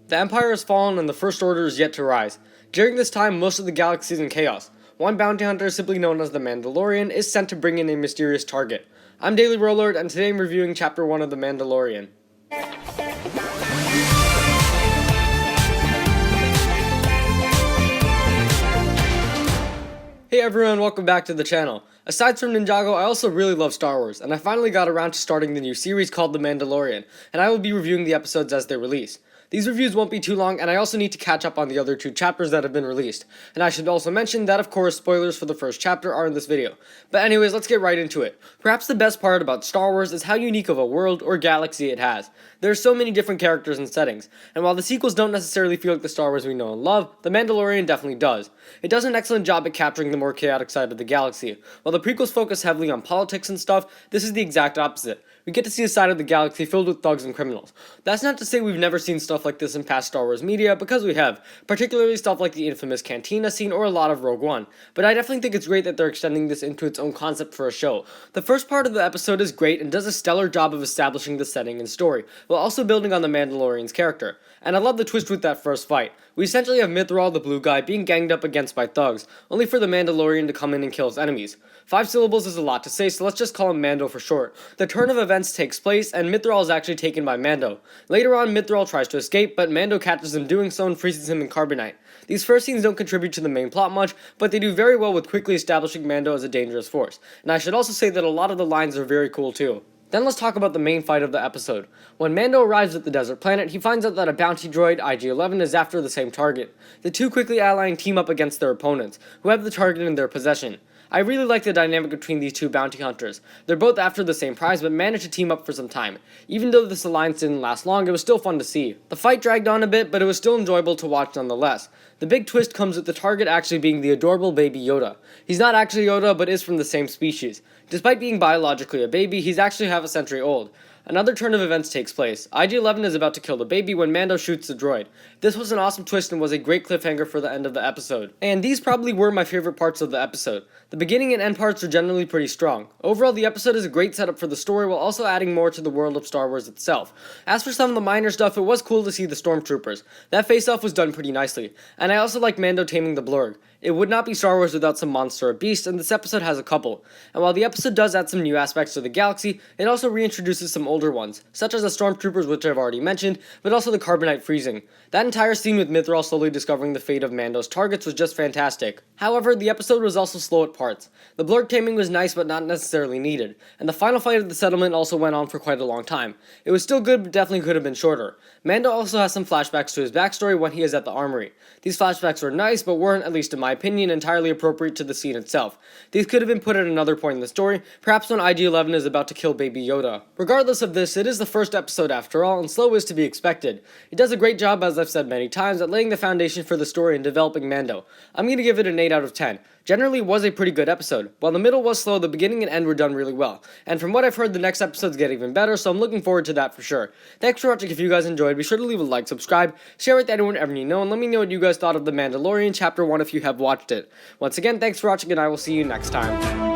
The Empire has fallen and the First Order is yet to rise. During this time, most of the galaxy is in chaos. One bounty hunter, simply known as the Mandalorian, is sent to bring in a mysterious target. I'm Daily Warlord, and today I'm reviewing Chapter 1 of The Mandalorian. Hey everyone, welcome back to the channel. Aside from Ninjago, I also really love Star Wars, and I finally got around to starting the new series called The Mandalorian, and I will be reviewing the episodes as they release. These reviews won't be too long, and I also need to catch up on the other two chapters that have been released. And I should also mention that, of course, spoilers for the first chapter are in this video. But anyways, let's get right into it. Perhaps the best part about Star Wars is how unique of a world or galaxy it has. There are so many different characters and settings, and while the sequels don't necessarily feel like the Star Wars we know and love, The Mandalorian definitely does. It does an excellent job at capturing the more chaotic side of the galaxy. While the prequels focus heavily on politics and stuff, this is the exact opposite. We get to see a side of the galaxy filled with thugs and criminals. That's not to say we've never seen stuff like this in past Star Wars media, because we have, particularly stuff like the infamous Cantina scene or a lot of Rogue One. But I definitely think it's great that they're extending this into its own concept for a show. The first part of the episode is great and does a stellar job of establishing the setting and story, while also building on the Mandalorian's character. And I love the twist with that first fight. We essentially have Mythrol, the blue guy, being ganged up against by thugs, only for the Mandalorian to come in and kill his enemies. 5 syllables is a lot to say, so let's just call him Mando for short. The turn of events takes place, and Mythrol is actually taken by Mando. Later on, Mythrol tries to escape, but Mando catches him doing so and freezes him in carbonite. These first scenes don't contribute to the main plot much, but they do very well with quickly establishing Mando as a dangerous force. And I should also say that a lot of the lines are very cool too. Then let's talk about the main fight of the episode. When Mando arrives at the desert planet, he finds out that a bounty droid, IG-11, is after the same target. The two quickly allying team up against their opponents, who have the target in their possession. I really like the dynamic between these two bounty hunters. They're both after the same prize, but managed to team up for some time. Even though this alliance didn't last long, it was still fun to see. The fight dragged on a bit, but it was still enjoyable to watch nonetheless. The big twist comes with the target actually being the adorable baby Yoda. He's not actually Yoda, but is from the same species. Despite being biologically a baby, he's actually half a century old. Another turn of events takes place. IG-11 is about to kill the baby when Mando shoots the droid. This was an awesome twist and was a great cliffhanger for the end of the episode. And these probably were my favorite parts of the episode. The beginning and end parts are generally pretty strong. Overall, the episode is a great setup for the story while also adding more to the world of Star Wars itself. As for some of the minor stuff, it was cool to see the stormtroopers. That face-off was done pretty nicely. And I also like Mando taming the Blurg. It would not be Star Wars without some monster or beast, and this episode has a couple. And while the episode does add some new aspects to the galaxy, it also reintroduces some older ones, such as the stormtroopers, which I've already mentioned, but also the carbonite freezing. That entire scene with Mythrol slowly discovering the fate of Mando's targets was just fantastic. However, the episode was also slow at parts. The Blurg taming was nice but not necessarily needed, and the final fight of the settlement also went on for quite a long time. It was still good but definitely could have been shorter. Mando also has some flashbacks to his backstory when he is at the armory. These flashbacks were nice but weren't, at least in my opinion, entirely appropriate to the scene itself. These could have been put at another point in the story, perhaps when IG-11 is about to kill baby Yoda. Regardless of this, it is the first episode after all, and slow is to be expected. It does a great job, as I've said many times, at laying the foundation for the story and developing Mando. I'm going to give it an 8 out of 10. Generally, it was a pretty good episode. While the middle was slow, the beginning and end were done really well. And from what I've heard, the next episodes get even better, so I'm looking forward to that for sure. Thanks for watching. If you guys enjoyed, be sure to leave a like, subscribe, share with anyone ever you know, and let me know what you guys thought of The Mandalorian Chapter 1 if you have watched it. Once again, thanks for watching, and I will see you next time.